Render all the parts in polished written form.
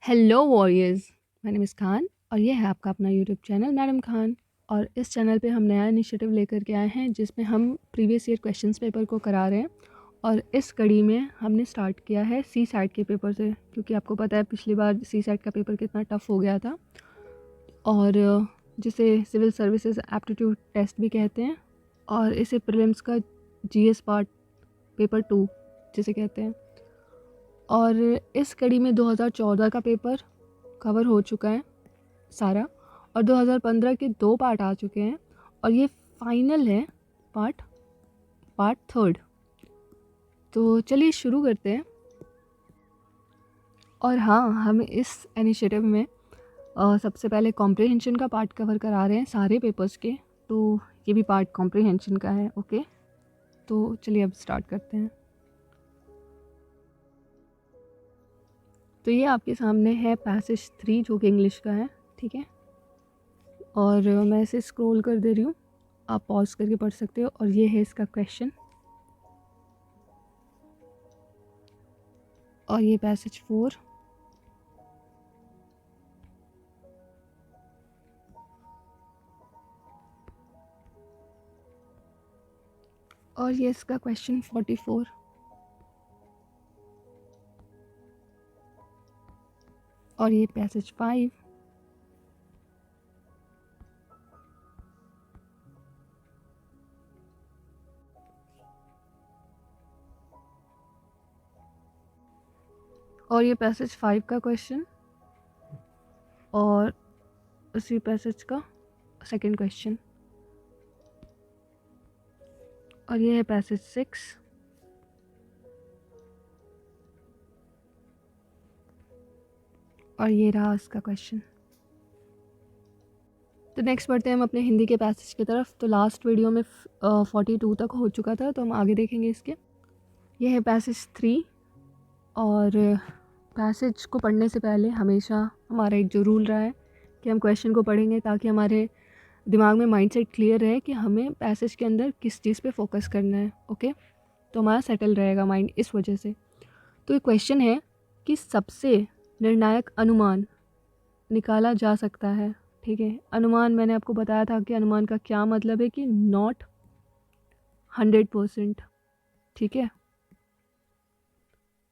Hello warriors. My name is Khan और ये है आपका अपना यूट्यूब चैनल मैडम खान। और इस चैनल पे हम नया इनिशिएटिव लेकर के आए हैं जिसमें हम प्रीवियस ईयर क्वेश्चंस पेपर को करा रहे हैं। और इस कड़ी में हमने स्टार्ट किया है सी सैट के पेपर से, क्योंकि आपको पता है पिछली बार सी सैट का पेपर कितना टफ़ हो गया था, और जिसे सिविल सर्विसेज एप्टीट्यूड टेस्ट भी कहते हैं, और इसे प्रीलिम्स का जीएस पार्ट पेपर 2 जिसे कहते हैं। और इस कड़ी में 2014 का पेपर कवर हो चुका है सारा, और 2015 के 2 पार्ट आ चुके हैं, और ये फाइनल है पार्ट थर्ड। तो चलिए शुरू करते हैं। और हाँ, हम इस इनिशिएटिव में सबसे पहले कॉम्प्रिहेंशन का पार्ट कवर करा रहे हैं सारे पेपर्स के, तो ये भी पार्ट कॉम्प्रिहेंशन का है। ओके, तो चलिए अब स्टार्ट करते हैं। तो ये आपके सामने है पैसेज 3 जो कि इंग्लिश का है, ठीक है। और मैं इसे स्क्रॉल कर दे रही हूँ, आप पॉज करके पढ़ सकते हो। और ये है इसका क्वेश्चन, और ये पैसेज 4। और ये इसका क्वेश्चन 44। और ये पैसेज 5। और ये पैसेज 5 का क्वेश्चन, और उसी पैसेज का सेकंड क्वेश्चन। और ये है पैसेज 6। और ये रहा उसका क्वेश्चन। तो नेक्स्ट बढ़ते हैं हम अपने हिंदी के पैसेज की तरफ। तो लास्ट वीडियो में 42 तक हो चुका था, तो हम आगे देखेंगे इसके। ये है पैसेज 3। और पैसेज को पढ़ने से पहले हमेशा हमारा एक जो रूल रहा है कि हम क्वेश्चन को पढ़ेंगे ताकि हमारे दिमाग में माइंडसेट क्लियर रहे कि हमें पैसेज के अंदर किस चीज़ पे फोकस करना है। ओके, तो हमारा सेटल रहेगा माइंड इस वजह से। तो ये क्वेश्चन है कि सबसे निर्णायक अनुमान निकाला जा सकता है, ठीक है। अनुमान मैंने आपको बताया था कि अनुमान का क्या मतलब है, कि नॉट 100%, ठीक है।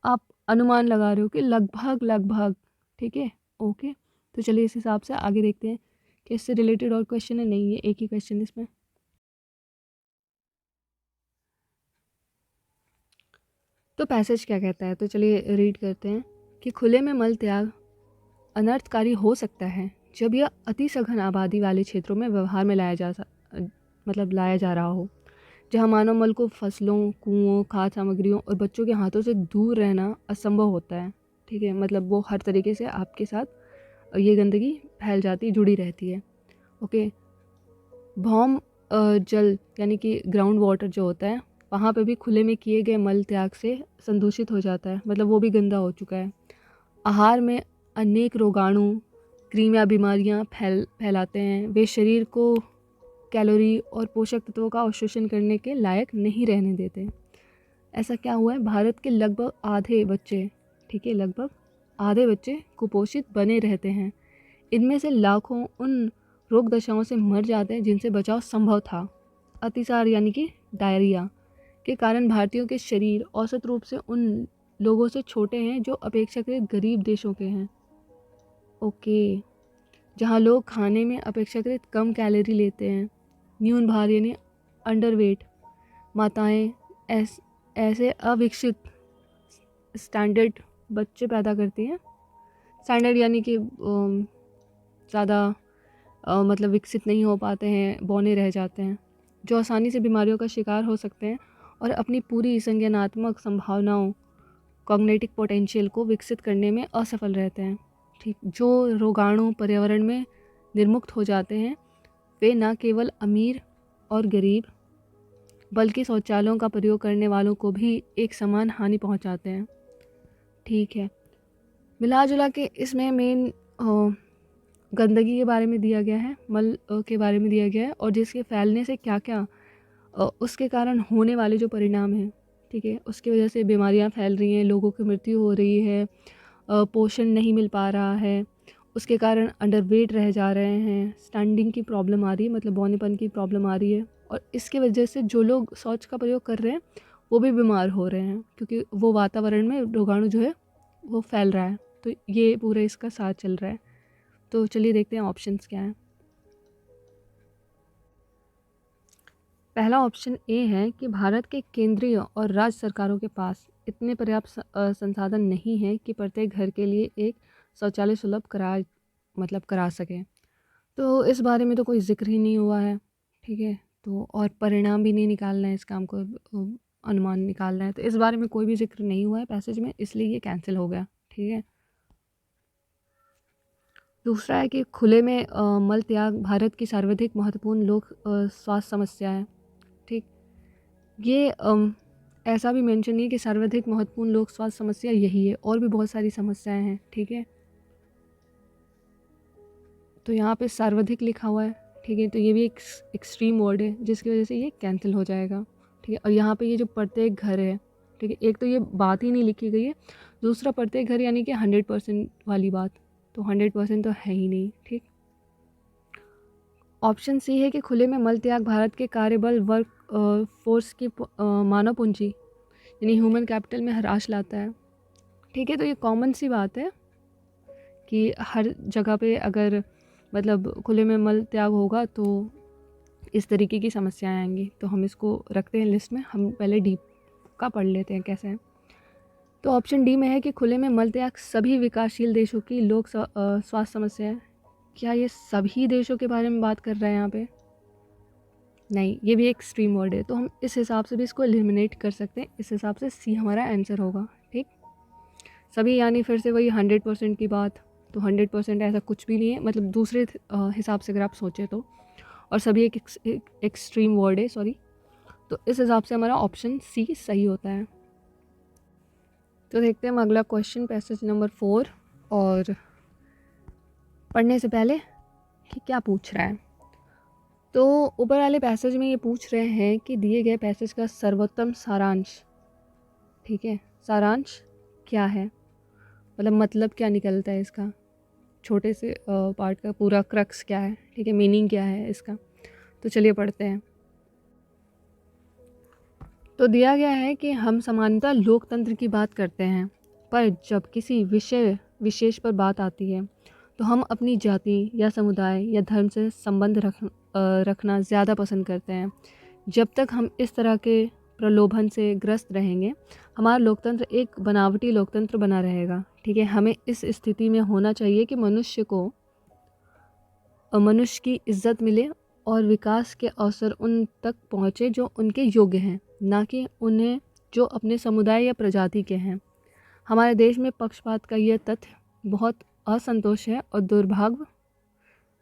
आप अनुमान लगा रहे हो कि लगभग, ठीक है। ओके, तो चलिए इस हिसाब से आगे देखते हैं कि इससे रिलेटेड और क्वेश्चन है। नहीं, ये एक ही क्वेश्चन है इसमें। तो पैसेज क्या कहता है, तो चलिए रीड करते हैं कि खुले में मल त्याग अनर्थकारी हो सकता है जब यह अति सघन आबादी वाले क्षेत्रों में व्यवहार में लाया जा रहा हो, जहाँ मानव मल को फसलों, कुओं, खाद्य सामग्रियों और बच्चों के हाथों से दूर रहना असंभव होता है, ठीक है। मतलब वो हर तरीके से आपके साथ ये गंदगी फैल जाती, जुड़ी रहती है। ओके, भौम जल यानी कि ग्राउंड वाटर जो होता है, वहाँ पे भी खुले में किए गए मल त्याग से संदूषित हो जाता है, मतलब वो भी गंदा हो चुका है। आहार में अनेक रोगाणु, कृमियाँ, बीमारियाँ फैलाते हैं। वे शरीर को कैलोरी और पोषक तत्वों का अवशोषण करने के लायक नहीं रहने देते। ऐसा क्या हुआ है, भारत के लगभग आधे बच्चे, ठीक है, लगभग आधे बच्चे कुपोषित बने रहते हैं। इनमें से लाखों उन रोग दशाओं से मर जाते हैं जिनसे बचाव संभव था। अतिसार यानी कि डायरिया के कारण भारतीयों के शरीर औसत रूप से उन लोगों से छोटे हैं जो अपेक्षाकृत गरीब देशों के हैं। ओके, जहाँ लोग खाने में अपेक्षाकृत कम कैलोरी लेते हैं। न्यून भार यानी अंडरवेट माताएं ऐसे अविकसित स्टैंडर्ड बच्चे पैदा करती हैं। स्टैंडर्ड यानी कि ज़्यादा मतलब विकसित नहीं हो पाते हैं, बौने रह जाते हैं, जो आसानी से बीमारियों का शिकार हो सकते हैं और अपनी पूरी संज्ञानात्मक संभावनाओं, कॉग्निटिव पोटेंशियल को विकसित करने में असफल रहते हैं, ठीक। जो रोगाणु पर्यावरण में निर्मुक्त हो जाते हैं, वे न केवल अमीर और गरीब बल्कि शौचालयों का प्रयोग करने वालों को भी एक समान हानि पहुंचाते हैं, ठीक है। मिला जुला के इसमें मेन गंदगी के बारे में दिया गया है, मल के बारे में दिया गया है, और जिसके फैलने से क्या क्या उसके कारण होने वाले जो परिणाम हैं, ठीक है। उसकी वजह से बीमारियां फैल रही हैं, लोगों की मृत्यु हो रही है, पोषण नहीं मिल पा रहा है, उसके कारण अंडरवेट रह जा रहे हैं, स्टैंडिंग की प्रॉब्लम आ रही है, मतलब बौनेपन की प्रॉब्लम आ रही है। और इसकी वजह से जो लोग शौच का प्रयोग कर रहे हैं वो भी बीमार हो रहे हैं, क्योंकि वो वातावरण में रोगाणु जो है वो फैल रहा है। तो ये पूरे इसका साथ चल रहा है। तो चलिए देखते हैं ऑप्शंस क्या हैं। पहला ऑप्शन ए है कि भारत के केंद्रीय और राज्य सरकारों के पास इतने पर्याप्त संसाधन नहीं है कि प्रत्येक घर के लिए एक शौचालय सुलभ करा सके। तो इस बारे में तो कोई ज़िक्र ही नहीं हुआ है, ठीक है। तो और परिणाम भी नहीं निकालना है, इस काम को अनुमान निकालना है, तो इस बारे में कोई भी ज़िक्र नहीं हुआ है पैसेज में, इसलिए ये कैंसिल हो गया, ठीक है। दूसरा है कि खुले में मल त्याग भारत की सर्वाधिक महत्वपूर्ण लोक स्वास्थ्य समस्या है, ठीक। ये ऐसा भी मेंशन नहीं है कि सर्वाधिक महत्वपूर्ण लोक स्वास्थ्य समस्या यही है, और भी बहुत सारी समस्याएं हैं, ठीक है। तो यहाँ पे सर्वाधिक लिखा हुआ है, ठीक है। तो ये भी एक एक्सट्रीम वर्ड है जिसकी वजह से ये कैंसिल हो जाएगा, ठीक है। और यहाँ पे ये जो प्रत्येक घर है, ठीक है, एक तो ये बात ही नहीं लिखी गई है, दूसरा प्रत्येक घर यानी कि 100% वाली बात, तो 100% तो है ही नहीं, ठीक। ऑप्शन सी है कि खुले में मल त्याग भारत के कार्यबल वर्क फोर्स की मानव पूंजी यानी ह्यूमन कैपिटल में हरास लाता है, ठीक है। तो ये कॉमन सी बात है कि हर जगह पे अगर मतलब खुले में मल त्याग होगा तो इस तरीके की समस्याएं आएंगी। तो हम इसको रखते हैं लिस्ट में, हम पहले डी का पढ़ लेते हैं कैसे है। तो ऑप्शन डी में है कि खुले में मल त्याग सभी विकासशील देशों की लोक स्वास्थ्य समस्या है। क्या ये सभी देशों के बारे में बात कर रहा है यहाँ पे? नहीं, ये भी एक एक्सट्रीम वर्ड है, तो हम इस हिसाब से भी इसको एलिमिनेट कर सकते हैं। इस हिसाब से सी हमारा आंसर होगा, ठीक। सभी यानी फिर से वही 100% की बात, तो 100% ऐसा कुछ भी नहीं है, मतलब दूसरे हिसाब से अगर आप सोचें तो। और सभी एक एक्सट्रीम वर्ड है, सॉरी। तो इस हिसाब से हमारा ऑप्शन सी सही होता है। तो देखते हैं हम अगला क्वेश्चन, पैसेज नंबर 4। और पढ़ने से पहले कि क्या पूछ रहा है, तो ऊपर वाले पैसेज में ये पूछ रहे हैं कि दिए गए पैसेज का सर्वोत्तम सारांश, ठीक है। सारांश क्या है, मतलब क्या निकलता है इसका, छोटे से पार्ट का पूरा क्रक्स क्या है, ठीक है, मीनिंग क्या है इसका। तो चलिए पढ़ते हैं। तो दिया गया है कि हम सामान्यतः लोकतंत्र की बात करते हैं, पर जब किसी विषय विशेष पर बात आती है तो हम अपनी जाति या समुदाय या धर्म से संबंध रखना ज़्यादा पसंद करते हैं। जब तक हम इस तरह के प्रलोभन से ग्रस्त रहेंगे, हमारा लोकतंत्र एक बनावटी लोकतंत्र बना रहेगा, ठीक है। हमें इस स्थिति में होना चाहिए कि मनुष्य की इज्जत मिले और विकास के अवसर उन तक पहुँचे जो उनके योग्य हैं, ना कि उन्हें जो अपने समुदाय या प्रजाति के हैं। हमारे देश में पक्षपात का यह तथ्य बहुत असंतोष है और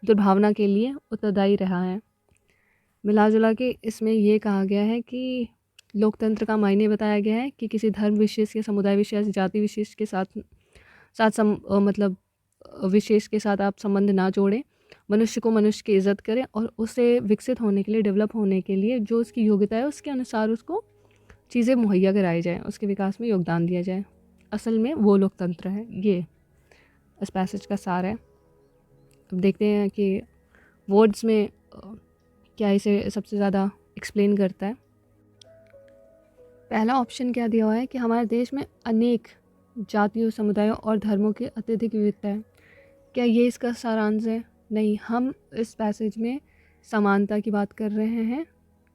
दुर्भावना के लिए उत्तरदायी रहा है। मिला जुला के इसमें ये कहा गया है कि लोकतंत्र का मायने बताया गया है कि किसी धर्म विशेष या समुदाय विशेष, जाति विशेष के मतलब विशेष के साथ आप संबंध ना जोड़ें, मनुष्य को मनुष्य की इज़्ज़त करें और उसे विकसित होने के लिए, डेवलप होने के लिए जो उसकी योग्यता है उसके अनुसार उसको चीज़ें मुहैया कराई जाएँ, उसके विकास में योगदान दिया जाए। असल में वो लोकतंत्र है, ये इस पैसेज का सार है। अब देखते हैं कि वर्ड्स में क्या इसे सबसे ज़्यादा एक्सप्लेन करता है। पहला ऑप्शन क्या दिया हुआ है कि हमारे देश में अनेक जातियों, समुदायों और धर्मों की अत्यधिक विविधता है। क्या ये इसका सारांश है? नहीं, हम इस पैसेज में समानता की बात कर रहे हैं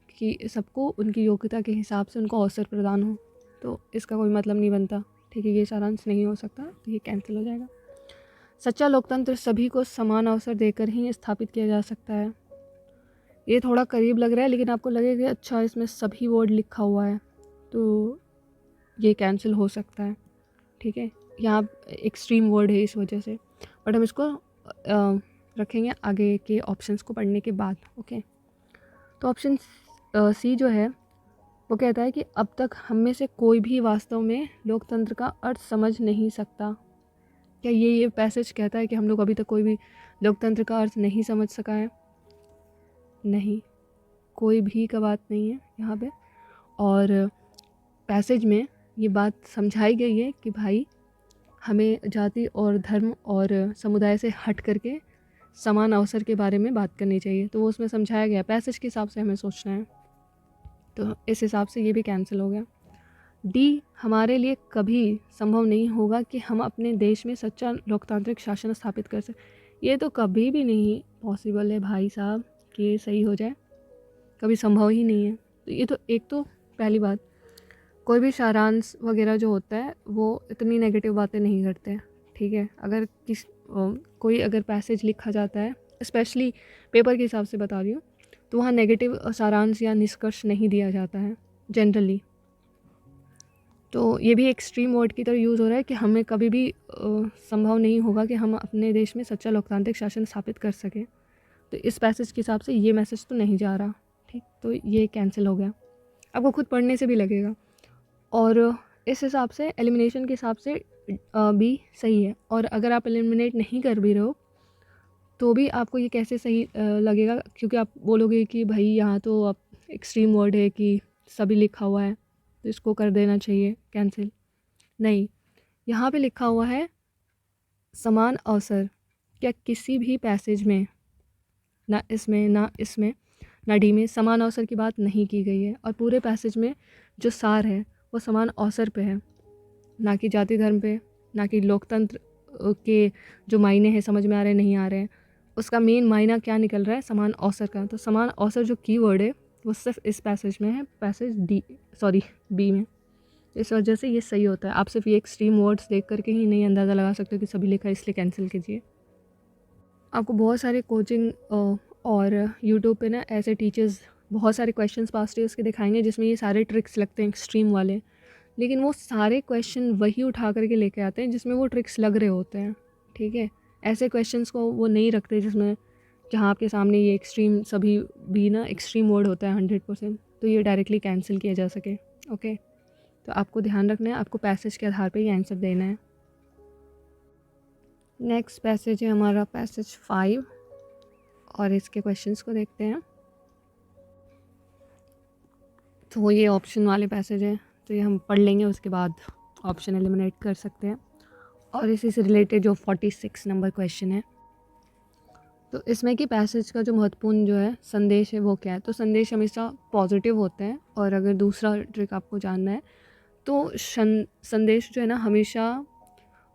कि सबको उनकी योग्यता के हिसाब से उनको अवसर प्रदान हो, तो इसका कोई मतलब नहीं बनता, ठीक है। ये सारांश नहीं हो सकता, तो ये कैंसिल हो जाएगा। सच्चा लोकतंत्र सभी को समान अवसर देकर ही स्थापित किया जा सकता है। ये थोड़ा करीब लग रहा है, लेकिन आपको लगेगा अच्छा इसमें सभी वर्ड लिखा हुआ है, तो ये कैंसिल हो सकता है, ठीक है। यहाँ एक्सट्रीम वर्ड है इस वजह से, बट हम इसको रखेंगे आगे के ऑप्शंस को पढ़ने के बाद, ओके। तो ऑप्शन सी जो है वो कहता है कि अब तक हम में से कोई भी वास्तव में लोकतंत्र का अर्थ समझ नहीं सकता। क्या ये पैसेज कहता है कि हम लोग अभी तक कोई भी लोकतंत्र का अर्थ नहीं समझ सका है? नहीं, कोई भी का बात नहीं है यहाँ पे। और पैसेज में ये बात समझाई गई है कि भाई हमें जाति और धर्म और समुदाय से हट करके समान अवसर के बारे में बात करनी चाहिए। तो वो उसमें समझाया गया, पैसेज के हिसाब से हमें सोचना है। तो इस हिसाब से ये भी कैंसिल हो गया। डी, हमारे लिए कभी संभव नहीं होगा कि हम अपने देश में सच्चा लोकतांत्रिक शासन स्थापित कर सकें। ये तो कभी भी नहीं पॉसिबल है भाई साहब कि ये सही हो जाए, कभी संभव ही नहीं है। तो ये तो एक तो पहली बात, कोई भी सारांश वगैरह जो होता है वो इतनी नेगेटिव बातें नहीं करते हैं, ठीक है। अगर कोई अगर पैसेज लिखा जाता है, स्पेशली पेपर के हिसाब से बता रही हूँ, तो वहाँ नेगेटिव सारांश या निष्कर्ष नहीं दिया जाता है जनरली। तो ये भी एक्सट्रीम वर्ड की तरह यूज़ हो रहा है कि हमें कभी भी संभव नहीं होगा कि हम अपने देश में सच्चा लोकतांत्रिक शासन स्थापित कर सकें। तो इस पैसेज के हिसाब से ये मैसेज तो नहीं जा रहा, ठीक। तो ये कैंसिल हो गया, आपको खुद पढ़ने से भी लगेगा। और इस हिसाब से एलिमिनेशन के हिसाब से बी सही है। और अगर आप एलिमिनेट नहीं कर भी रहे हो तो भी आपको ये कैसे सही लगेगा, क्योंकि आप बोलोगे कि भाई यहाँ तो अब एक्सट्रीम वर्ड है कि सभी लिखा हुआ है तो इसको कर देना चाहिए कैंसिल। नहीं, यहाँ पे लिखा हुआ है समान अवसर। क्या किसी भी पैसेज में, ना इसमें ना डी में समान अवसर की बात नहीं की गई है। और पूरे पैसेज में जो सार है वो समान अवसर पे है, ना कि जाति धर्म पे, ना कि लोकतंत्र के जो मायने हैं समझ में आ रहे हैं नहीं आ रहे हैं। उसका मेन मायना क्या निकल रहा है, समान अवसर का। तो समान अवसर जो कीवर्ड है वो सिर्फ इस पैसेज में है, पैसेज बी में। इस वजह से ये सही होता है। आप सिर्फ ये एक्सट्रीम वर्ड्स देख करके ही नहीं अंदाज़ा लगा सकते कि सभी लिखा है, इसलिए कैंसिल कीजिए। आपको बहुत सारे कोचिंग और यूट्यूब पे ना ऐसे टीचर्स बहुत सारे क्वेश्चंस पास्ट ईयर्स के दिखाएंगे जिसमें ये सारे ट्रिक्स लगते हैं एक्सट्रीम वाले, लेकिन वो सारे क्वेश्चन वही उठा करके लेके आते हैं जिसमें वो ट्रिक्स लग रहे होते हैं, ठीक है। ऐसे क्वेश्चंस को वो नहीं रखते जिसमें जहाँ आपके सामने ये एक्सट्रीम सभी भी ना एक्सट्रीम वर्ड होता है 100%, तो ये डायरेक्टली कैंसिल किया जा सके। ओके, तो आपको ध्यान रखना है, आपको पैसेज के आधार पर ही आंसर देना है। नेक्स्ट पैसेज है हमारा पैसेज 5 और इसके क्वेश्चंस को देखते हैं। तो ये ऑप्शन वाले पैसेज है, तो ये हम पढ़ लेंगे, उसके बाद ऑप्शन एलिमिनेट कर सकते हैं। और इसी से रिलेटेड जो 46 नंबर क्वेश्चन है, तो इसमें कि पैसेज का जो महत्वपूर्ण जो है संदेश है वो क्या है। तो संदेश हमेशा पॉजिटिव होते हैं। और अगर दूसरा ट्रिक आपको जानना है तो संदेश जो है ना हमेशा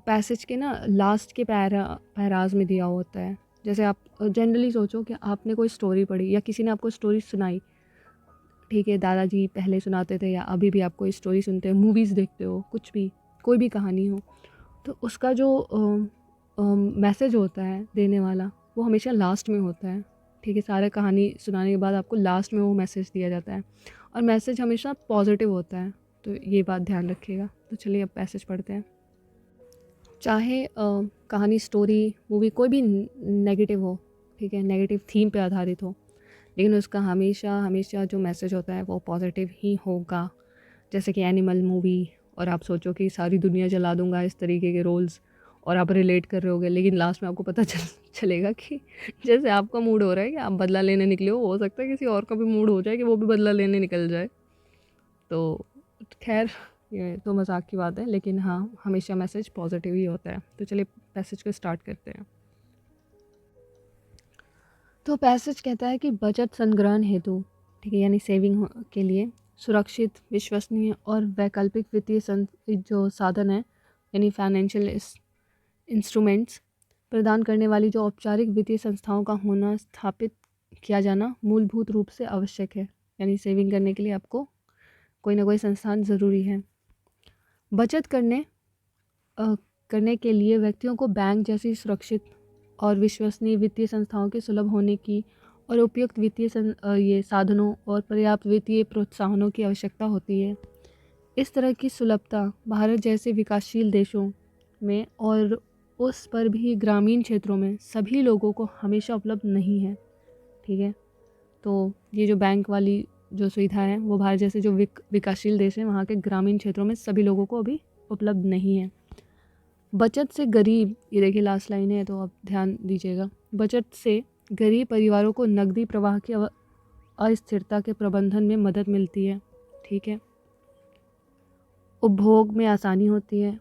पैसेज के ना लास्ट के पैराज में दिया होता है। जैसे आप जनरली सोचो कि आपने कोई स्टोरी पढ़ी या किसी ने आपको स्टोरी सुनाई, ठीक है, दादाजी पहले सुनाते थे या अभी भी आप कोई स्टोरी सुनते हो, मूवीज़ देखते हो, कुछ भी, कोई भी कहानी हो, तो उसका जो मैसेज होता है देने वाला वो हमेशा लास्ट में होता है, ठीक है। सारे कहानी सुनाने के बाद आपको लास्ट में वो मैसेज दिया जाता है और मैसेज हमेशा पॉजिटिव होता है, तो ये बात ध्यान रखिएगा। तो चलिए अब पैसेज पढ़ते हैं। चाहे कहानी, स्टोरी, मूवी कोई भी नेगेटिव हो, ठीक है, नेगेटिव थीम पे आधारित हो, लेकिन उसका हमेशा जो मैसेज होता है वो पॉजिटिव ही होगा। जैसे कि एनिमल मूवी, और आप सोचो कि सारी दुनिया जला दूंगा, इस तरीके के रोल्स, और आप रिलेट कर रहे होगे, लेकिन लास्ट में आपको पता चलेगा कि जैसे आपका मूड हो रहा है कि आप बदला लेने निकले हो सकता है किसी और का भी मूड हो जाए कि वो भी बदला लेने निकल जाए। तो खैर ये तो मजाक की बात है, लेकिन हाँ हमेशा मैसेज पॉजिटिव ही होता है। तो चलिए पैसेज को स्टार्ट करते हैं। तो पैसेज कहता है कि बचत संग्रहण हेतु, ठीक है, यानी सेविंग के लिए सुरक्षित, विश्वसनीय और वैकल्पिक वित्तीय जो साधन है, यानी फाइनेंशियल इंस्ट्रूमेंट्स प्रदान करने वाली जो औपचारिक वित्तीय संस्थाओं का होना स्थापित किया जाना मूलभूत रूप से आवश्यक है। यानी सेविंग करने के लिए आपको कोई ना कोई संस्थान ज़रूरी है। बचत करने के लिए व्यक्तियों को बैंक जैसी सुरक्षित और विश्वसनीय वित्तीय संस्थाओं के सुलभ होने की और उपयुक्त वित्तीय ये साधनों और पर्याप्त वित्तीय प्रोत्साहनों की आवश्यकता होती है। इस तरह की सुलभता भारत जैसे विकासशील देशों में और उस पर भी ग्रामीण क्षेत्रों में सभी लोगों को हमेशा उपलब्ध नहीं है, ठीक है। तो ये जो बैंक वाली जो सुविधा है वो भारत जैसे जो विकासशील देश हैं वहाँ के ग्रामीण क्षेत्रों में सभी लोगों को अभी उपलब्ध नहीं है। बचत से गरीब, ये देखिए लास्ट लाइन है तो आप ध्यान दीजिएगा, बचत से गरीब परिवारों को नकदी प्रवाह की अस्थिरता के प्रबंधन में मदद मिलती है, ठीक है। उपभोग में आसानी होती है,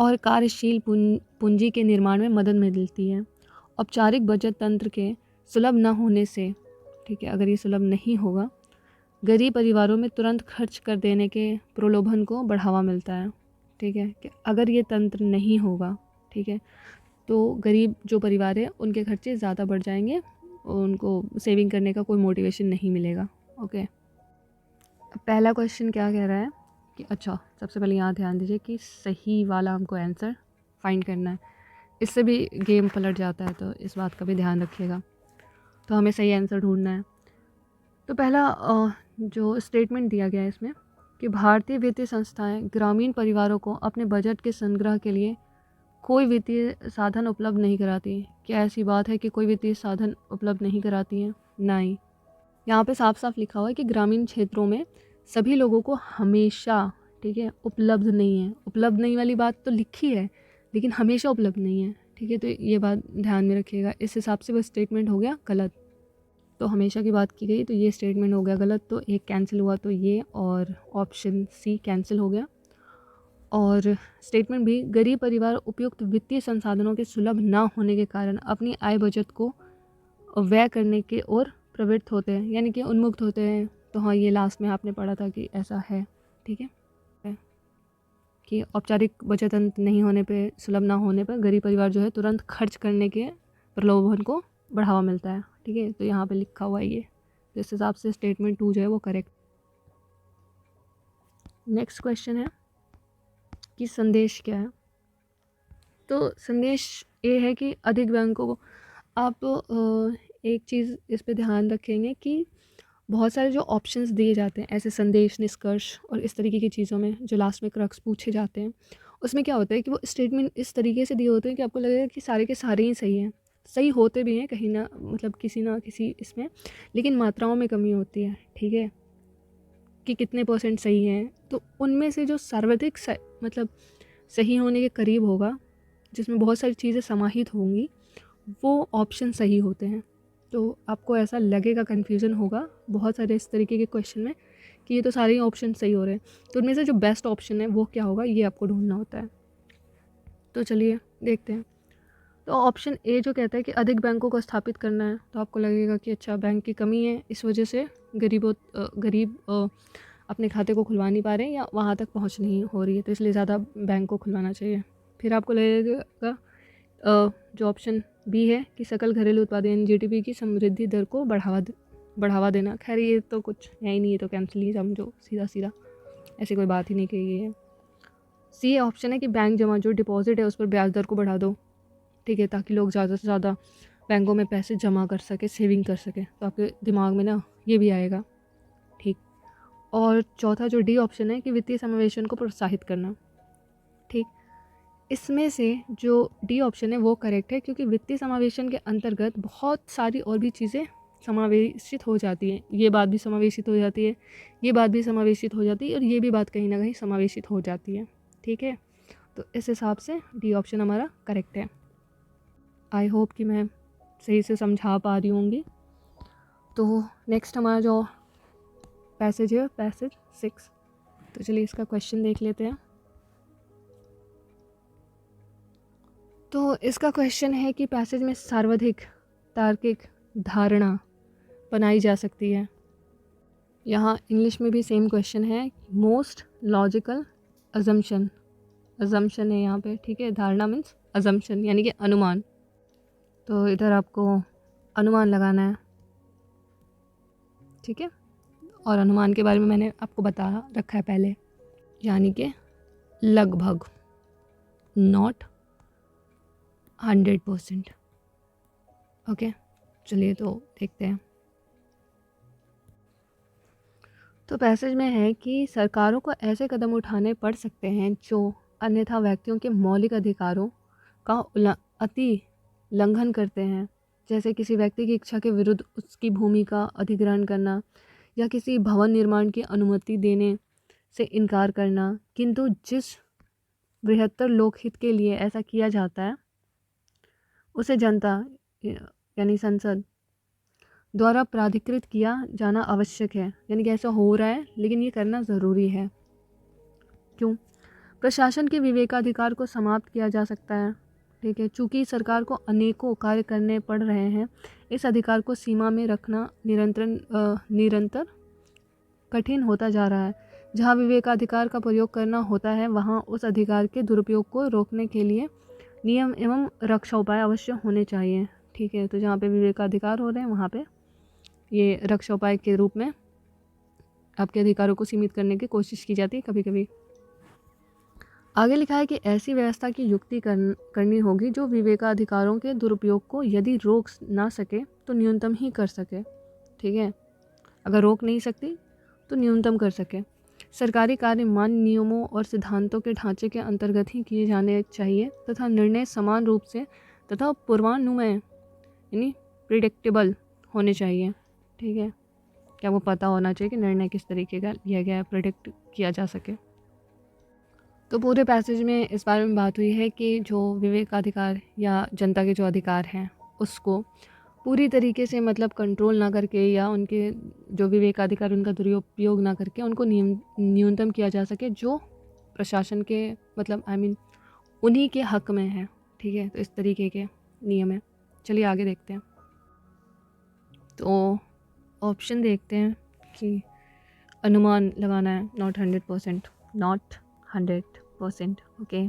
और कार्यशील पूंजी के निर्माण में मदद मिलती है। औपचारिक बचत तंत्र के सुलभ न होने से, ठीक है, अगर ये सुलभ नहीं होगा, गरीब परिवारों में तुरंत खर्च कर देने के प्रलोभन को बढ़ावा मिलता है। ठीक है, कि अगर ये तंत्र नहीं होगा, ठीक है, तो गरीब जो परिवार है उनके खर्चे ज़्यादा बढ़ जाएंगे, उनको सेविंग करने का कोई मोटिवेशन नहीं मिलेगा। ओके, पहला क्वेश्चन क्या कह रहा है कि अच्छा, सबसे पहले यहाँ ध्यान दीजिए कि सही वाला हमको आंसर फाइंड करना है। इससे भी गेम पलट जाता है, तो इस बात का भी ध्यान रखिएगा। तो हमें सही आंसर ढूंढना है। तो पहला जो स्टेटमेंट दिया गया है इसमें कि भारतीय वित्तीय संस्थाएं ग्रामीण परिवारों को अपने बजट के संग्रह के लिए कोई वित्तीय साधन उपलब्ध नहीं कराती। क्या ऐसी बात है कि कोई वित्तीय साधन उपलब्ध नहीं कराती है? नहीं, यहाँ पे साफ साफ लिखा हुआ है कि ग्रामीण क्षेत्रों में सभी लोगों को हमेशा, ठीक है, उपलब्ध नहीं है। उपलब्ध नहीं वाली बात तो लिखी है, लेकिन हमेशा उपलब्ध नहीं है। ठीक है, तो ये बात ध्यान में रखिएगा। इस हिसाब से वो स्टेटमेंट हो गया गलत। तो हमेशा की बात की गई, तो ये स्टेटमेंट हो गया गलत। तो एक कैंसिल हुआ, तो ये और ऑप्शन सी कैंसिल हो गया। और स्टेटमेंट भी, गरीब परिवार उपयुक्त वित्तीय संसाधनों के सुलभ न होने के कारण अपनी आय बचत को व्यय करने के ओर प्रवृत्त होते हैं, यानी कि उन्मुक्त होते हैं। तो हाँ, ये लास्ट में आपने पढ़ा था कि ऐसा है। ठीक है, कि औपचारिक बचत तंत्र नहीं होने पे, सुलभ ना होने पर गरीब परिवार जो है तुरंत खर्च करने के प्रलोभन को बढ़ावा मिलता है। ठीक है, तो यहाँ पे लिखा हुआ है ये। तो इस हिसाब से स्टेटमेंट 2 जो है वो करेक्ट। नेक्स्ट क्वेश्चन है कि संदेश क्या है। तो संदेश ये है कि अधिक बैंकों को आप एक चीज़ इस पे ध्यान रखेंगे कि बहुत सारे जो ऑप्शंस दिए जाते हैं ऐसे संदेश, निष्कर्ष और इस तरीके की चीज़ों में, जो लास्ट में क्रक्स पूछे जाते हैं, उसमें क्या होता है कि वो स्टेटमेंट इस तरीके से दिए होते हैं कि आपको लगेगा कि सारे के सारे ही सही हैं। सही होते भी हैं कहीं ना, मतलब किसी ना किसी इसमें, लेकिन मात्राओं में कमी होती है। ठीक है, कि कितने % सही हैं, तो उनमें से जो सर्वाधिक मतलब सही होने के करीब होगा, जिसमें बहुत सारी चीज़ें समाहित होंगी, वो ऑप्शन सही होते हैं। तो आपको ऐसा लगेगा, कन्फ्यूज़न होगा बहुत सारे इस तरीके के क्वेश्चन में कि ये तो सारे ही ऑप्शन सही हो रहे हैं, तो उनमें से जो बेस्ट ऑप्शन है वो क्या होगा, ये आपको ढूंढना होता है। तो चलिए देखते हैं। तो ऑप्शन ए जो कहता है कि अधिक बैंकों को स्थापित करना है, तो आपको लगेगा कि अच्छा, बैंक की कमी है, इस वजह से गरीब अपने खाते को खुलवा नहीं पा रहे हैं या वहाँ तक पहुँच नहीं हो रही है, तो इसलिए ज़्यादा बैंक को खुलवाना चाहिए। फिर आपको लगेगा जो ऑप्शन बी है कि सकल घरेलू उत्पाद यानी जीडीपी की समृद्धि दर को बढ़ावा देना। खैर ये तो कुछ है ही नहीं, ये तो कैंसिल ही समझो, सीधा सीधा, ऐसी कोई बात ही नहीं कही गई है। सी ऑप्शन है कि बैंक जमा, जो डिपॉजिट है उस पर ब्याज दर को बढ़ा दो। ठीक है, ताकि लोग ज़्यादा से ज़्यादा बैंकों में पैसे जमा कर सके, सेविंग कर सके। तो आपके दिमाग में ना ये भी आएगा। ठीक, और चौथा जो डी ऑप्शन है कि वित्तीय समावेशन को प्रोत्साहित करना। ठीक, इसमें से जो डी ऑप्शन है वो करेक्ट है, क्योंकि वित्तीय समावेशन के अंतर्गत बहुत सारी और भी चीज़ें समावेशित हो जाती हैं। ये बात भी समावेशित हो जाती है, ये बात भी समावेशित हो जाती है, और ये भी बात कहीं ना कहीं समावेशित हो जाती है। ठीक है, तो इस हिसाब से डी ऑप्शन हमारा करेक्ट है। आई होप कि मैं सही से समझा पा रही होंगी। तो नेक्स्ट हमारा जो पैसेज है, पैसेज 6, तो चलिए इसका क्वेश्चन देख लेते हैं। तो इसका क्वेश्चन है कि पैसेज में सर्वाधिक तार्किक धारणा बनाई जा सकती है। यहाँ इंग्लिश में भी सेम क्वेश्चन है, मोस्ट लॉजिकल अजम्पशन, अजम्पशन है यहाँ पे। ठीक है, धारणा मीन्स अजम्पशन यानी कि अनुमान। तो इधर आपको अनुमान लगाना है। ठीक है, और अनुमान के बारे में मैंने आपको बता रखा है पहले, यानी कि लगभग, नॉट 100%। ओके, चलिए तो देखते हैं। तो पैसेज में है कि सरकारों को ऐसे कदम उठाने पड़ सकते हैं जो अन्यथा व्यक्तियों के मौलिक अधिकारों का अति उल्लंघन करते हैं, जैसे किसी व्यक्ति की इच्छा के विरुद्ध उसकी भूमि का अधिग्रहण करना या किसी भवन निर्माण की अनुमति देने से इनकार करना। किंतु जिस बृहत्तर लोकहित के लिए ऐसा किया जाता है, उसे जनता यानी संसद द्वारा प्राधिकृत किया जाना आवश्यक है। यानी कि ऐसा हो रहा है, लेकिन ये करना ज़रूरी है। क्यों? प्रशासन के विवेकाधिकार को समाप्त किया जा सकता है, ठीक है। चूँकि सरकार को अनेकों कार्य करने पड़ रहे हैं, इस अधिकार को सीमा में रखना निरंतर कठिन होता जा रहा है। जहाँ विवेकाधिकार का प्रयोग करना होता है, वहाँ उस अधिकार के दुरुपयोग को रोकने के लिए नियम एवं रक्षा उपाय अवश्य होने चाहिए, ठीक है। तो जहाँ पे विवेकाधिकार हो रहे हैं, वहाँ पे ये रक्षा उपाय के रूप में आपके अधिकारों को सीमित करने की कोशिश की जाती है कभी कभी। आगे लिखा है कि ऐसी व्यवस्था की युक्ति करनी होगी जो विवेकाधिकारों के दुरुपयोग को यदि रोक ना सके तो न्यूनतम ही कर सके, ठीक है। अगर रोक नहीं सकती तो न्यूनतम कर सके। सरकारी कार्य मान्य नियमों और सिद्धांतों के ढांचे के अंतर्गत ही किए जाने चाहिए तथा निर्णय समान रूप से तथा पूर्वानुमेय यानी प्रिडिक्टेबल होने चाहिए, ठीक है। क्या वो पता होना चाहिए कि निर्णय किस तरीके का लिया गया है, प्रिडिक्ट किया जा सके। तो पूरे पैसेज में इस बारे में बात हुई है कि जो विवेकाधिकार या जनता के जो अधिकार हैं उसको पूरी तरीके से मतलब कंट्रोल ना करके या उनके जो विवेकाधिकार उनका दुरुपयोग ना करके उनको न्यूनतम किया जा सके, जो प्रशासन के मतलब उन्हीं के हक में है, ठीक है। तो इस तरीके के नियम है। चलिए आगे देखते हैं। तो ऑप्शन देखते हैं कि अनुमान लगाना है, नॉट 100%, ओके।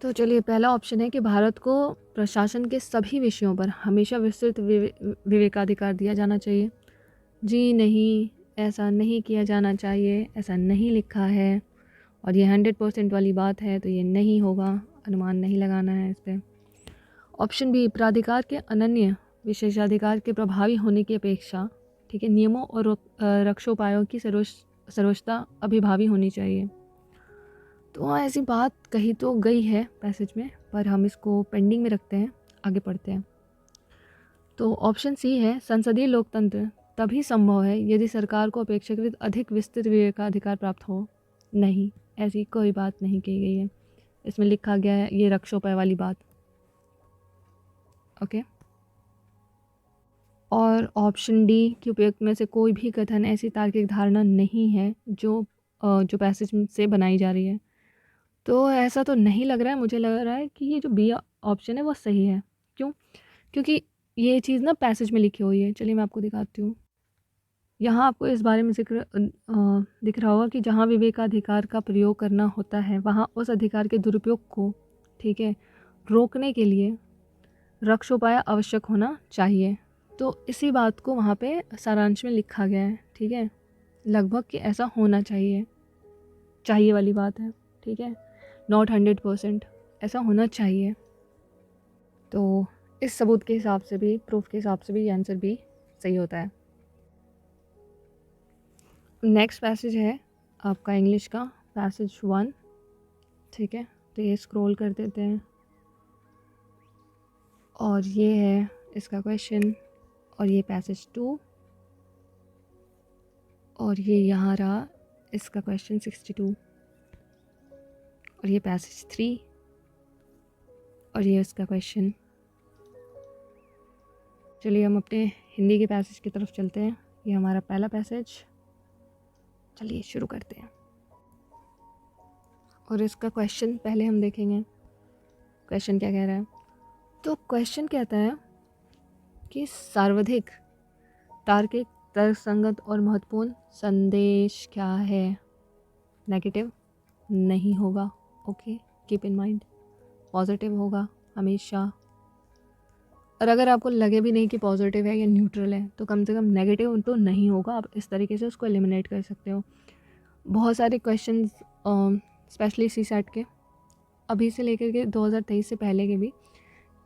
तो चलिए पहला ऑप्शन है कि भारत को प्रशासन के सभी विषयों पर हमेशा विस्तृत विवेकाधिकार दिया जाना चाहिए। जी नहीं, ऐसा नहीं किया जाना चाहिए, ऐसा नहीं लिखा है और ये 100% वाली बात है, तो ये नहीं होगा, अनुमान नहीं लगाना है इस पर। ऑप्शन बी, प्राधिकार के अनन्य विशेषाधिकार के प्रभावी होने की अपेक्षा, ठीक है, नियमों और रक्षोपायों की सर्वोच्चता अभिभावी होनी चाहिए। तो ऐसी बात कही तो गई है पैसेज में, पर हम इसको पेंडिंग में रखते हैं, आगे पढ़ते हैं। तो ऑप्शन सी है, संसदीय लोकतंत्र तभी संभव है यदि सरकार को अपेक्षाकृत अधिक विस्तृत विवेकाधिकार प्राप्त हो। नहीं, ऐसी कोई बात नहीं कही गई है, इसमें लिखा गया है ये रक्षोपाय वाली बात, ओके। और ऑप्शन डी की उपयुक्त में से कोई भी कथन ऐसी तार्किक धारणा नहीं है जो पैसेज से बनाई जा रही है। तो ऐसा तो नहीं लग रहा है, मुझे लग रहा है कि ये जो बी ऑप्शन है वो सही है। क्यों? क्योंकि ये चीज़ ना पैसेज में लिखी हुई है। चलिए मैं आपको दिखाती हूँ। यहाँ आपको इस बारे में जिक्र दिख रहा होगा कि जहाँ विवेकाधिकार का प्रयोग करना होता है, वहाँ उस अधिकार के दुरुपयोग को, ठीक है, रोकने के लिए रक्षोपाय आवश्यक होना चाहिए। तो इसी बात को वहाँ पे सारांश में लिखा गया है, ठीक है। लगभग कि ऐसा होना चाहिए वाली बात है, ठीक है, नॉट 100%, ऐसा होना चाहिए। तो इस सबूत के हिसाब से भी, प्रूफ के हिसाब से भी ये आंसर भी सही होता है। नेक्स्ट पैसेज है आपका इंग्लिश का पैसेज 1, ठीक है। तो ये स्क्रॉल कर देते हैं और ये है इसका क्वेश्चन, और ये पैसेज 2, और ये यहाँ रहा इसका क्वेश्चन 62, और ये पैसेज 3, और ये उसका क्वेश्चन। चलिए हम अपने हिंदी के पैसेज की तरफ चलते हैं। ये हमारा पहला पैसेज, चलिए शुरू करते हैं। और इसका क्वेश्चन पहले हम देखेंगे, क्वेश्चन क्या कह रहा है। तो क्वेश्चन कहता है कि सर्वाधिक तार्किक, तर्कसंगत और महत्वपूर्ण संदेश क्या है। नेगेटिव नहीं होगा, okay, keep in mind. Positive होगा हमेशा, और अगर आपको लगे भी नहीं कि पॉजिटिव है या न्यूट्रल है, तो कम से कम नेगेटिव तो नहीं होगा। आप इस तरीके से उसको एलिमिनेट कर सकते हो। बहुत सारे क्वेश्चंस स्पेशली सीसैट के, अभी से लेकर के 2023 से पहले के भी,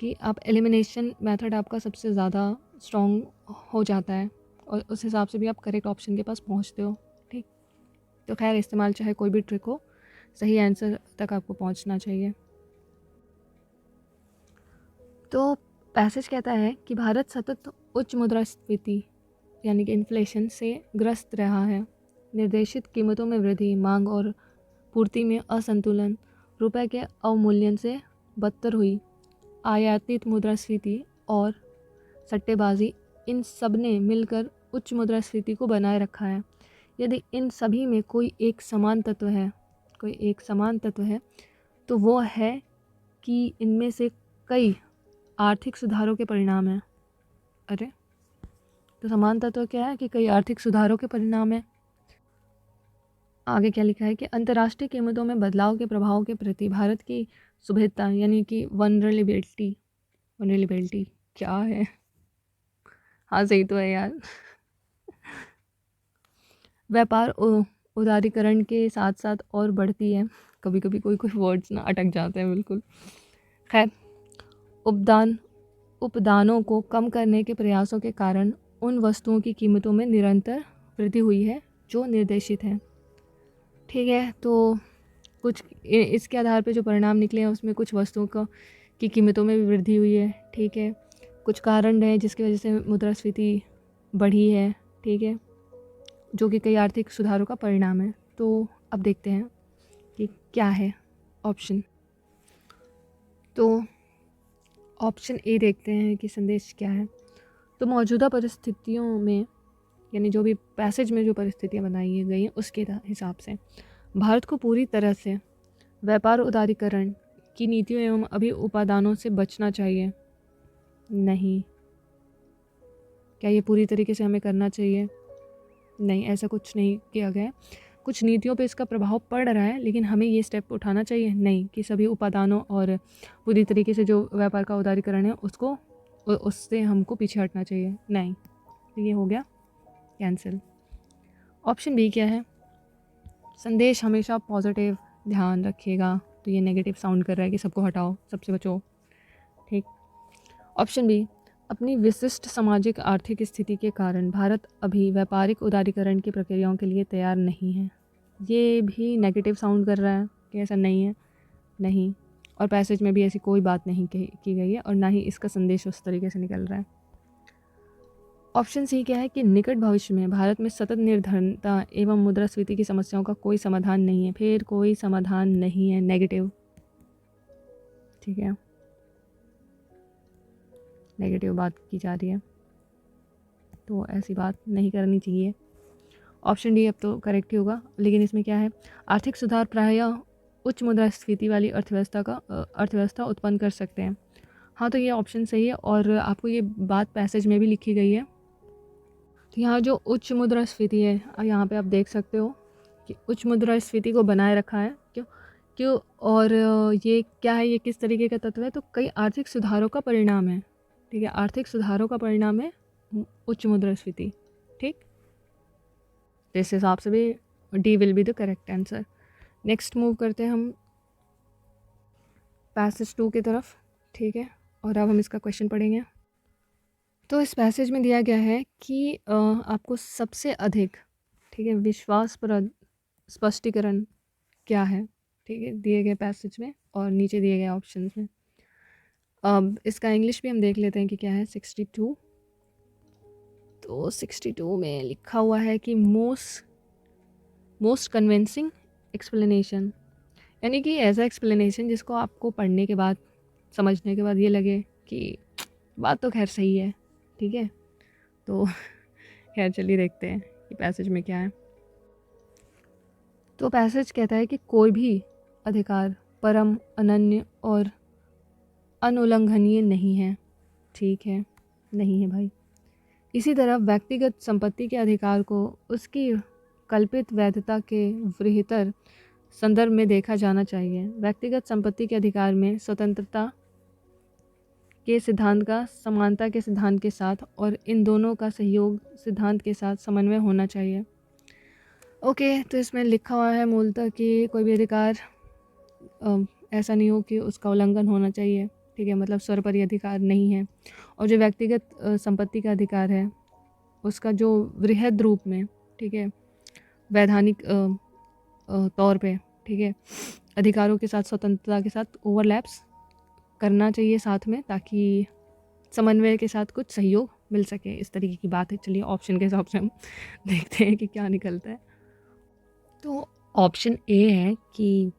कि आप एलिमिनेशन मेथड आपका सबसे ज़्यादा स्ट्रॉन्ग हो जाता है और उस हिसाब से भी आप करेक्ट ऑप्शन के पास पहुंचते हो, ठीक। तो खैर, इस्तेमाल चाहे कोई भी ट्रिक हो, सही आंसर तक आपको पहुंचना चाहिए। तो पैसेज कहता है कि भारत सतत उच्च मुद्रास्फीति यानी कि इन्फ्लेशन से ग्रस्त रहा है। निर्देशित कीमतों में वृद्धि, मांग और पूर्ति में असंतुलन, रुपए के अवमूल्यन से बदतर हुई आयातित मुद्रास्फीति और सट्टेबाजी, इन सब ने मिलकर उच्च मुद्रास्फीति को बनाए रखा है। यदि इन सभी में कोई एक समान तत्व है कोई एक समान तत्व है तो वो है कि इनमें से कई आर्थिक सुधारों के परिणाम हैं। अरे, तो समान तत्व क्या है कि कई आर्थिक सुधारों के परिणाम है। आगे क्या लिखा है कि अंतर्राष्ट्रीय कीमतों में बदलाव के प्रभाव के प्रति भारत की सुभेद्यता यानी कि वनरेलिबिलिटी क्या है? हाँ सही तो है यार। व्यापार उदारीकरण के साथ साथ और बढ़ती है। कभी कभी कोई कोई वर्ड्स ना अटक जाते हैं बिल्कुल। खैर, उपदानों को कम करने के प्रयासों के कारण उन वस्तुओं की कीमतों में निरंतर वृद्धि हुई है जो निर्देशित है। ठीक है, तो कुछ इसके आधार पे जो परिणाम निकले हैं उसमें कुछ वस्तुओं की कीमतों में भी वृद्धि हुई है। ठीक है, कुछ कारण हैं जिसकी वजह से मुद्रास्फीति बढ़ी है। ठीक है, जो कि कई आर्थिक सुधारों का परिणाम है। तो अब देखते हैं कि क्या है ऑप्शन। तो ऑप्शन ए देखते हैं कि संदेश क्या है। तो मौजूदा परिस्थितियों में यानी जो भी पैसेज में जो परिस्थितियाँ बनाई गई हैं उसके हिसाब से भारत को पूरी तरह से व्यापार उदारीकरण की नीतियों एवं अभी उपादानों से बचना चाहिए। नहीं। क्या ये पूरी तरीके से हमें करना चाहिए? नहीं, ऐसा कुछ नहीं किया गया है। कुछ नीतियों पे इसका प्रभाव पड़ रहा है, लेकिन हमें ये स्टेप उठाना चाहिए नहीं कि सभी उपादानों और पूरी तरीके से जो व्यापार का उदारीकरण है उससे हमको पीछे हटना चाहिए। नहीं, तो ये हो गया कैंसिल। ऑप्शन बी क्या है? संदेश हमेशा पॉजिटिव ध्यान रखिएगा। तो ये नेगेटिव साउंड कर रहा है कि सबको हटाओ, सबसे बचो। ठीक। ऑप्शन बी, अपनी विशिष्ट सामाजिक आर्थिक स्थिति के कारण भारत अभी व्यापारिक उदारीकरण की प्रक्रियाओं के लिए तैयार नहीं है। ये भी नेगेटिव साउंड कर रहा है कि ऐसा नहीं है। नहीं, और पैसेज में भी ऐसी कोई बात नहीं की गई है और ना ही इसका संदेश उस तरीके से निकल रहा है। ऑप्शन सी क्या है कि निकट भविष्य में भारत में सतत निर्धनता एवं मुद्रास्फीति की समस्याओं का कोई समाधान नहीं है। फिर कोई समाधान नहीं है, नेगेटिव। ठीक है, नेगेटिव बात की जा रही है, तो ऐसी बात नहीं करनी चाहिए। ऑप्शन डी अब तो करेक्ट ही होगा, लेकिन इसमें क्या है? आर्थिक सुधार प्रायः उच्च मुद्रास्फीति वाली अर्थव्यवस्था उत्पन्न कर सकते हैं। हाँ, तो ये ऑप्शन सही है और आपको ये बात पैसेज में भी लिखी गई है। तो यहाँ जो उच्च मुद्रास्फीति है, यहाँ पे आप देख सकते हो कि उच्च मुद्रास्फीति को बनाए रखा है। क्यों और ये क्या है, ये किस तरीके का तत्व है? तो कई आर्थिक सुधारों का परिणाम है। ठीक है, आर्थिक सुधारों का परिणाम है उच्च मुद्रास्फीति। ठीक, तो इस हिसाब से भी D will be the correct answer. Next move करते हैं हम पैसेज 2 की तरफ। ठीक है, और अब हम इसका क्वेश्चन पढ़ेंगे। तो इस पैसेज में दिया गया है कि आपको सबसे अधिक, ठीक है, विश्वासप्रद स्पष्टीकरण क्या है? ठीक है, दिए गए पैसेज में और नीचे दिए गए ऑप्शंस में। अब इसका इंग्लिश भी हम देख लेते हैं कि क्या है। 62, तो 62 में लिखा हुआ है कि मोस्ट कन्विंसिंग एक्सप्लेनेशन, यानी कि ऐसा एक्सप्लेनेशन जिसको आपको पढ़ने के बाद, समझने के बाद ये लगे कि बात तो खैर सही है। ठीक है, तो खैर चलिए देखते हैं कि पैसेज में क्या है। तो पैसेज कहता है कि कोई भी अधिकार परम, अनन्य और अनुल्लंघनीय नहीं है। ठीक है, नहीं है भाई। इसी तरह व्यक्तिगत संपत्ति के अधिकार को उसकी कल्पित वैधता के वृहत्तर संदर्भ में देखा जाना चाहिए। व्यक्तिगत संपत्ति के अधिकार में स्वतंत्रता के सिद्धांत का समानता के सिद्धांत के साथ और इन दोनों का सहयोग सिद्धांत के साथ समन्वय होना चाहिए। ओके, तो इसमें लिखा हुआ है मूलतः कि कोई भी अधिकार ऐसा नहीं हो कि उसका उल्लंघन होना चाहिए। ठीक है, मतलब सर्वोपरि अधिकार नहीं है। और जो व्यक्तिगत संपत्ति का अधिकार है उसका जो वृहद रूप में, ठीक है, वैधानिक तौर पे, ठीक है, अधिकारों के साथ स्वतंत्रता के साथ ओवरलैप्स करना चाहिए साथ में, ताकि समन्वय के साथ कुछ सहयोग मिल सके। इस तरीके की बात है। चलिए ऑप्शन के हिसाब से हम देखते हैं कि क्या निकलता है। तो ऑप्शन ए है कि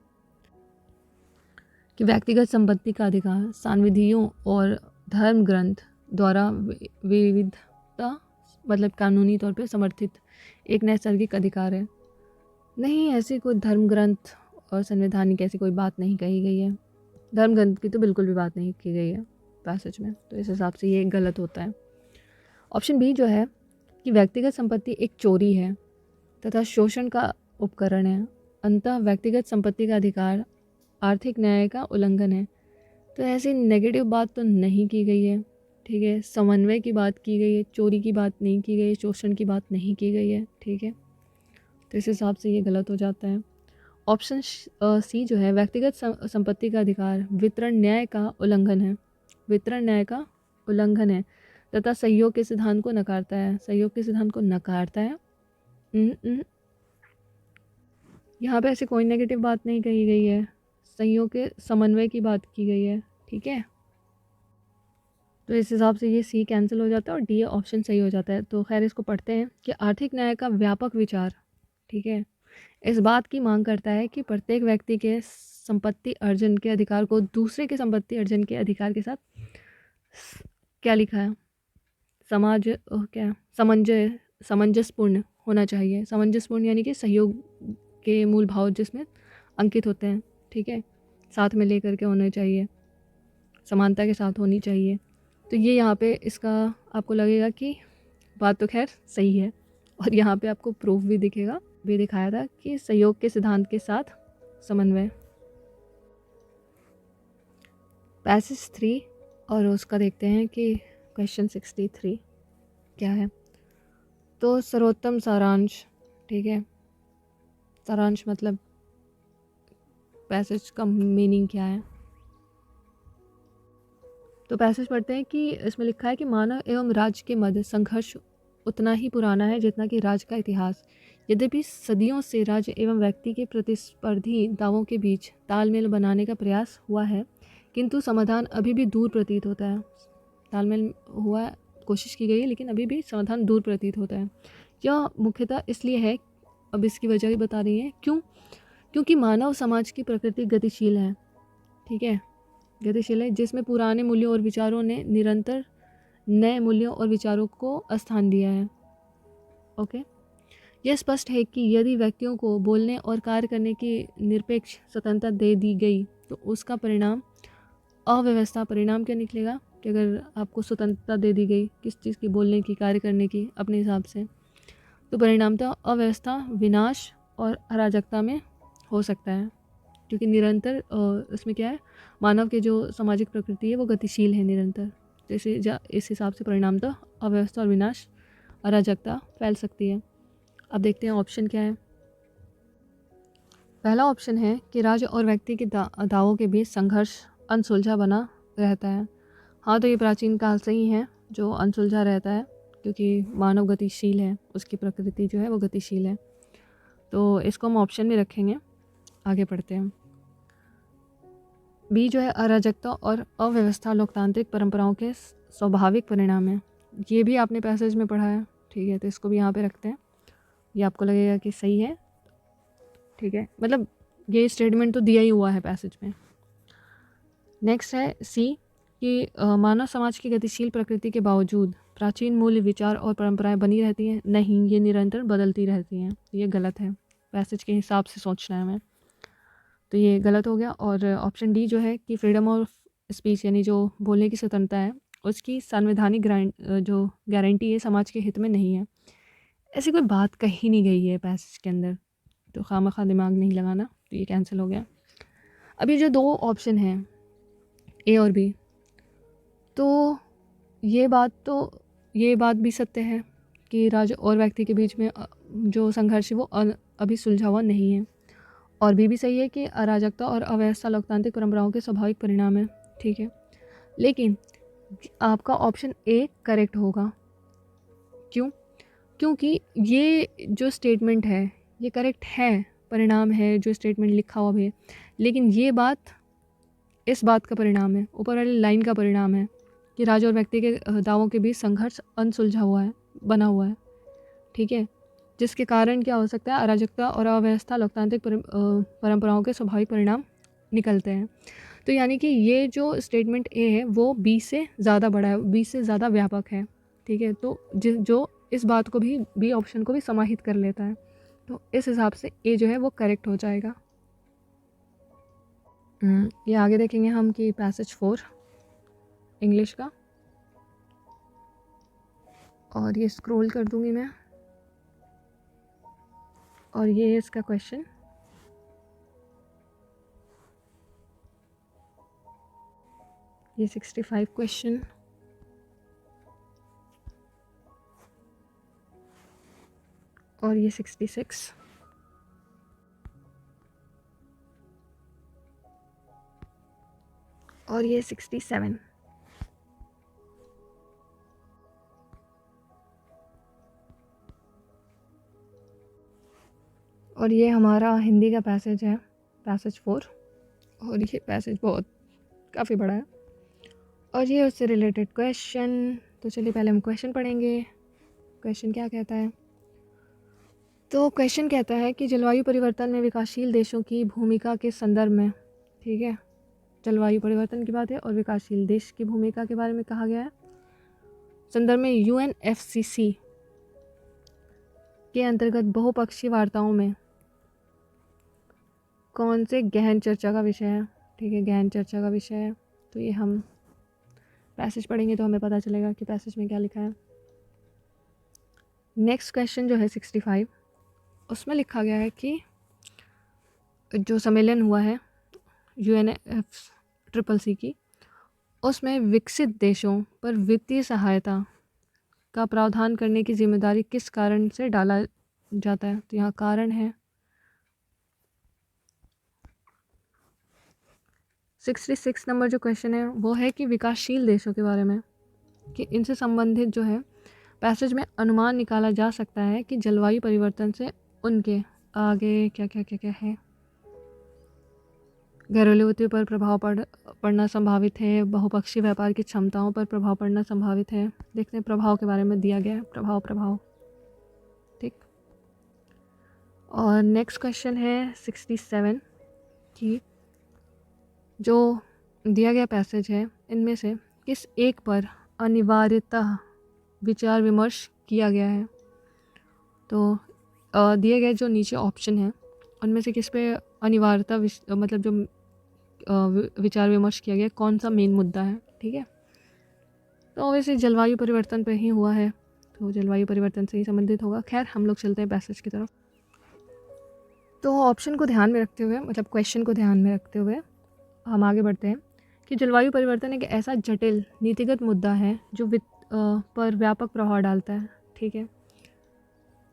व्यक्तिगत संपत्ति का अधिकार संविधियों और धर्म ग्रंथ द्वारा विविधता, मतलब कानूनी तौर पे समर्थित एक नैसर्गिक अधिकार है। नहीं, ऐसे कोई धर्म ग्रंथ और संवैधानिक ऐसी कोई बात नहीं कही गई है। धर्म ग्रंथ की तो बिल्कुल भी बात नहीं की गई है पैसेज में, तो इस हिसाब से ये गलत होता है। ऑप्शन बी जो है कि व्यक्तिगत संपत्ति एक चोरी है तथा शोषण का उपकरण है, अंततः व्यक्तिगत संपत्ति का अधिकार आर्थिक न्याय का उल्लंघन है। तो ऐसी नेगेटिव बात तो नहीं की गई है, ठीक है। समन्वय की बात की गई है, चोरी की बात नहीं की गई है, शोषण की बात नहीं की गई है, ठीक है। तो इस हिसाब से ये गलत हो जाता है। ऑप्शन सी जो है व्यक्तिगत संपत्ति का अधिकार वितरण न्याय का उल्लंघन है, वितरण न्याय का उल्लंघन है तथा सहयोग के सिद्धांत को नकारता है, सहयोग के सिद्धांत को नकारता है। यहाँ पे ऐसी कोई नेगेटिव बात नहीं कही गई है, सहयोग के समन्वय की बात की गई है, ठीक है। तो इस हिसाब से ये सी कैंसिल हो जाता है और डी ऑप्शन सही हो जाता है। तो खैर इसको पढ़ते हैं कि आर्थिक न्याय का व्यापक विचार, ठीक है, इस बात की मांग करता है कि प्रत्येक व्यक्ति के संपत्ति अर्जन के अधिकार को दूसरे के संपत्ति अर्जन के अधिकार के साथ क्या लिखा है, क्या सामंजस्यपूर्ण होना चाहिए। सामंजस्यपूर्ण यानी कि सहयोग के मूल भाव जिसमें अंकित होते हैं, ठीक है, साथ में लेकर के होने चाहिए, समानता के साथ होनी चाहिए। तो ये यहाँ पे इसका आपको लगेगा कि बात तो खैर सही है, और यहाँ पे आपको प्रूफ भी दिखेगा, भी दिखाया था कि सहयोग के सिद्धांत के साथ समन्वय। पैसेज 3 और उसका देखते हैं कि क्वेश्चन 63 क्या है। तो सर्वोत्तम सारांश, ठीक है, सारांश मतलब पैसेज का मीनिंग क्या है। तो पैसेज पढ़ते हैं कि इसमें लिखा है कि मानव एवं राज्य के मध्य संघर्ष उतना ही पुराना है जितना कि राज्य का इतिहास। यद्यपि सदियों से राज्य एवं व्यक्ति के प्रतिस्पर्धी दावों के बीच तालमेल बनाने का प्रयास हुआ है, किंतु समाधान अभी भी दूर प्रतीत होता है। तालमेल हुआ, कोशिश की गई है, लेकिन अभी भी समाधान दूर प्रतीत होता है। यह मुख्यतः इसलिए है, अब इसकी वजह भी बता रही है, क्योंकि मानव समाज की प्रकृति गतिशील है, ठीक है, गतिशील है, जिसमें पुराने मूल्यों और विचारों ने निरंतर नए मूल्यों और विचारों को स्थान दिया है। ओके, यह स्पष्ट है कि यदि व्यक्तियों को बोलने और कार्य करने की निरपेक्ष स्वतंत्रता दे दी गई तो उसका परिणाम अव्यवस्था। परिणाम क्या निकलेगा कि अगर आपको स्वतंत्रता दे दी गई किस चीज़ की, बोलने की, कार्य करने की अपने हिसाब से, तो परिणाम तो अव्यवस्था, विनाश और अराजकता में हो सकता है, क्योंकि निरंतर इसमें क्या है, मानव के जो सामाजिक प्रकृति है वो गतिशील है निरंतर। तो इस हिसाब से परिणाम तो अव्यवस्था और विनाश, अराजकता फैल सकती है। अब देखते हैं ऑप्शन क्या है। पहला ऑप्शन है कि राज्य और व्यक्ति के दावों के बीच संघर्ष अनसुलझा बना रहता है। हाँ, तो ये प्राचीन काल से ही है जो अनसुलझा रहता है, क्योंकि मानव गतिशील है, उसकी प्रकृति जो है वो गतिशील है। तो इसको हम ऑप्शन में रखेंगे। आगे पढ़ते हैं। बी जो है अराजकता और अव्यवस्था लोकतांत्रिक परंपराओं के स्वाभाविक परिणाम है। ये भी आपने पैसेज में पढ़ा है, ठीक है, तो इसको भी यहाँ पे रखते हैं। ये आपको लगेगा कि सही है, ठीक है, मतलब ये स्टेटमेंट तो दिया ही हुआ है पैसेज में। नेक्स्ट है सी कि मानव समाज की गतिशील प्रकृति के बावजूद प्राचीन मूल्य, विचार और परंपराएं बनी रहती हैं। नहीं, ये निरंतर बदलती रहती हैं। ये गलत है, पैसेज के हिसाब से सोचना है हमें, तो ये गलत हो गया। और ऑप्शन डी जो है कि फ्रीडम ऑफ स्पीच यानी जो बोलने की स्वतंत्रता है उसकी संवैधानिक जो गारंटी है समाज के हित में नहीं है। ऐसी कोई बात कही नहीं गई है पैसेज के अंदर, तो खामखा दिमाग नहीं लगाना, तो ये कैंसिल हो गया। अभी जो दो ऑप्शन हैं ए और बी, तो ये बात भी सत्य है कि राज्य और व्यक्ति के बीच में जो संघर्ष है वो अभी सुलझा हुआ नहीं है। और भी सही है कि अराजकता और अव्यवस्था लोकतांत्रिक परंपराओं के स्वाभाविक परिणाम है, ठीक है। लेकिन आपका ऑप्शन ए करेक्ट होगा। क्यों? क्योंकि ये जो स्टेटमेंट है ये करेक्ट है, परिणाम है जो स्टेटमेंट लिखा हुआ है, लेकिन ये बात इस बात का परिणाम है, ऊपर वाली लाइन का परिणाम है कि राज्य और व्यक्ति के दावों के बीच संघर्ष अनसुलझा हुआ है, बना हुआ है, ठीक है, जिसके कारण क्या हो सकता है, अराजकता और अव्यवस्था लोकतांत्रिक परंपराओं के स्वाभाविक परिणाम निकलते हैं। तो यानी कि ये जो स्टेटमेंट ए है वो बी से ज़्यादा बड़ा है, बी से ज़्यादा व्यापक है, ठीक है। तो जो इस बात को भी, बी ऑप्शन को भी समाहित कर लेता है, तो इस हिसाब से ए जो है वो करेक्ट हो जाएगा। ये आगे देखेंगे हम कि पैसेज 4 इंग्लिश का, और ये स्क्रॉल कर दूंगी मैं, और ये है इसका क्वेश्चन। ये 65 क्वेश्चन, और ये 66, और ये 67। और ये हमारा हिंदी का पैसेज है, पैसेज 4, और ये पैसेज बहुत काफ़ी बड़ा है, और ये उससे रिलेटेड क्वेश्चन। तो चलिए पहले हम क्वेश्चन पढ़ेंगे। क्वेश्चन क्या कहता है? तो क्वेश्चन कहता है कि जलवायु परिवर्तन में विकासशील देशों की भूमिका के संदर्भ में, ठीक है, जलवायु परिवर्तन की बात है और विकासशील देश की भूमिका के बारे में कहा गया है। संदर्भ में UNFCCC के अंतर्गत बहुपक्षीय वार्ताओं में कौन से गहन चर्चा का विषय है? ठीक है, गहन चर्चा का विषय है। तो ये हम पैसेज पढ़ेंगे तो हमें पता चलेगा कि पैसेज में क्या लिखा है। नेक्स्ट क्वेश्चन जो है 65, उसमें लिखा गया है कि जो सम्मेलन हुआ है UNFCCC की, उसमें विकसित देशों पर वित्तीय सहायता का प्रावधान करने की जिम्मेदारी किस कारण से डाला जाता है? तो यहाँ कारण है 66 नंबर जो क्वेश्चन है वो है कि विकासशील देशों के बारे में, कि इनसे संबंधित जो है पैसेज में अनुमान निकाला जा सकता है कि जलवायु परिवर्तन से उनके आगे क्या क्या क्या क्या है। घरेलू वित्त पर प्रभाव पड़ना संभावित है, बहुपक्षीय व्यापार की क्षमताओं पर प्रभाव पड़ना संभावित है। देखते हैं प्रभाव के बारे में दिया गया है, प्रभाव, ठीक। और नेक्स्ट क्वेश्चन है 67 कि जो दिया गया पैसेज है इनमें से किस एक पर अनिवार्यतः विचार विमर्श किया गया है? तो दिए गए जो नीचे ऑप्शन है उनमें से किस पे अनिवार्यता मतलब जो विचार विमर्श किया गया, कौन सा मेन मुद्दा है? ठीक है, तो वैसे जलवायु परिवर्तन पे ही हुआ है, तो जलवायु परिवर्तन से ही संबंधित होगा। खैर हम लोग चलते हैं पैसेज की तरफ। तो ऑप्शन को ध्यान में रखते हुए, मतलब क्वेश्चन को ध्यान में रखते हुए हम आगे बढ़ते हैं कि जलवायु परिवर्तन एक ऐसा जटिल नीतिगत मुद्दा है जो वित्त पर व्यापक प्रभाव डालता है। ठीक है,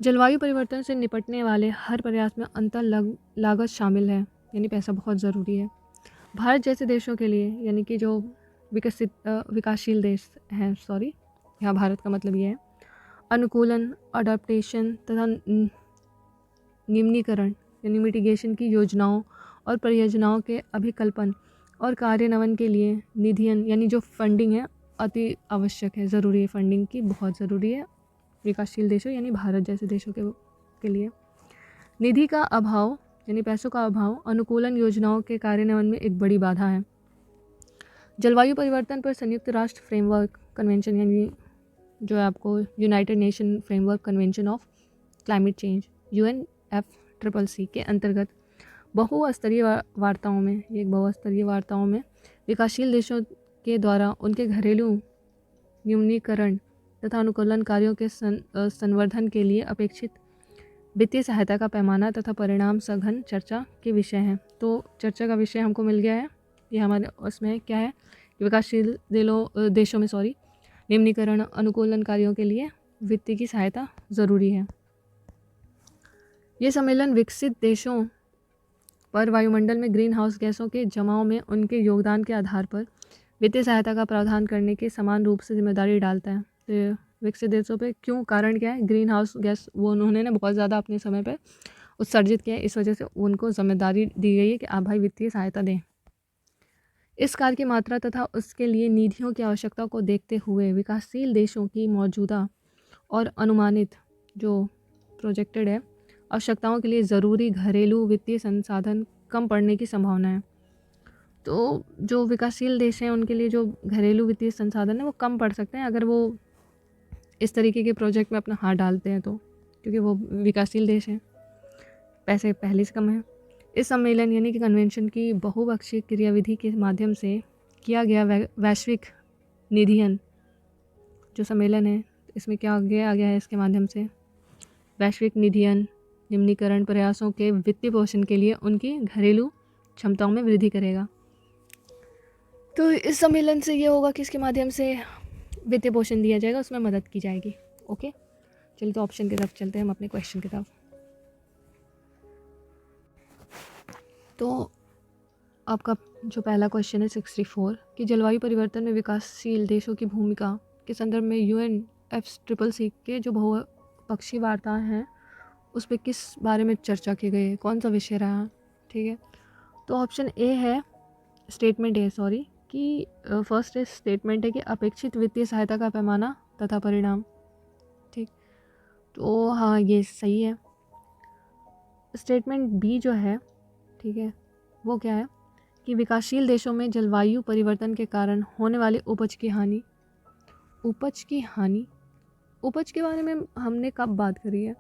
जलवायु परिवर्तन से निपटने वाले हर प्रयास में अंतर लागत शामिल है, यानी पैसा बहुत ज़रूरी है। भारत जैसे देशों के लिए, यानी कि जो विकासशील देश हैं, यहाँ भारत का मतलब ये है, अनुकूलन, अडॉप्टेशन तथा निम्नीकरण यानी मिटिगेशन की योजनाओं और परियोजनाओं के अभिकल्पन और कार्यान्वयन के लिए निधियन यानी जो फंडिंग है अति आवश्यक है, ज़रूरी है, फंडिंग की बहुत ज़रूरी है विकासशील देशों यानी भारत जैसे देशों के लिए। निधि का अभाव यानी पैसों का अभाव अनुकूलन योजनाओं के कार्यान्वयन में एक बड़ी बाधा है। जलवायु परिवर्तन पर संयुक्त राष्ट्र फ्रेमवर्क कन्वेंशन यानी जो है आपको United nation framework convention of climate change UNFCCC के अंतर्गत बहुस्तरीय वार्ताओं में, ये एक बहुस्तरीय वार्ताओं में विकासशील देशों के द्वारा उनके घरेलू न्यूनीकरण तथा अनुकूलन कार्यों के संवर्धन के लिए अपेक्षित वित्तीय सहायता का पैमाना तथा परिणाम सघन चर्चा के विषय हैं। तो चर्चा का विषय हमको मिल गया है, ये हमारे उसमें क्या है कि विकासशील देशों में निम्नीकरण अनुकूलन कार्यों के लिए वित्त की सहायता ज़रूरी है। ये सम्मेलन विकसित देशों पर वायुमंडल में ग्रीन हाउस गैसों के जमाव में उनके योगदान के आधार पर वित्तीय सहायता का प्रावधान करने की समान रूप से जिम्मेदारी डालता है। तो विकसित देशों पे क्यों, कारण क्या है? ग्रीन हाउस गैस वो उन्होंने बहुत ज़्यादा अपने समय पे उत्सर्जित किया है, इस वजह से उनको जिम्मेदारी दी गई है कि आप भाई वित्तीय सहायता दें। इस कार्य की मात्रा तथा उसके लिए निधियों की आवश्यकता को देखते हुए विकासशील देशों की मौजूदा और अनुमानित जो प्रोजेक्टेड है आवश्यकताओं के लिए ज़रूरी घरेलू वित्तीय संसाधन कम पड़ने की संभावना है। तो जो विकासशील देश हैं उनके लिए जो घरेलू वित्तीय संसाधन है वो कम पड़ सकते हैं अगर वो इस तरीके के प्रोजेक्ट में अपना हाथ डालते हैं, तो क्योंकि वो विकासशील देश हैं, पैसे पहले से कम हैं। इस सम्मेलन यानी कि कन्वेंशन की बहुपक्षीय क्रियाविधि के माध्यम से किया गया वैश्विक निधियन जो सम्मेलन है, इसमें क्या आ गया है इसके माध्यम से वैश्विक निधियन निम्नीकरण प्रयासों के वित्तीय पोषण के लिए उनकी घरेलू क्षमताओं में वृद्धि करेगा। तो इस सम्मेलन से ये होगा कि इसके माध्यम से वित्तीय पोषण दिया जाएगा, उसमें मदद की जाएगी। ओके, चलिए तो ऑप्शन की तरफ चलते हैं हम अपने क्वेश्चन की तरफ। तो आपका जो पहला क्वेश्चन है 64 कि जलवायु परिवर्तन में विकासशील देशों की भूमिका के संदर्भ में UNFCCC के जो बहुपक्षीय वार्ता हैं उस पर किस बारे में चर्चा की गई है, कौन सा विषय रहा। ठीक है, तो ऑप्शन ए है स्टेटमेंट ए सॉरी कि फर्स्ट स्टेटमेंट है कि अपेक्षित वित्तीय सहायता का पैमाना तथा परिणाम। ठीक, तो हाँ ये सही है। स्टेटमेंट बी जो है, ठीक है, वो क्या है कि विकासशील देशों में जलवायु परिवर्तन के कारण होने वाले उपज की हानि। उपज के बारे में हमने कब बात करी है?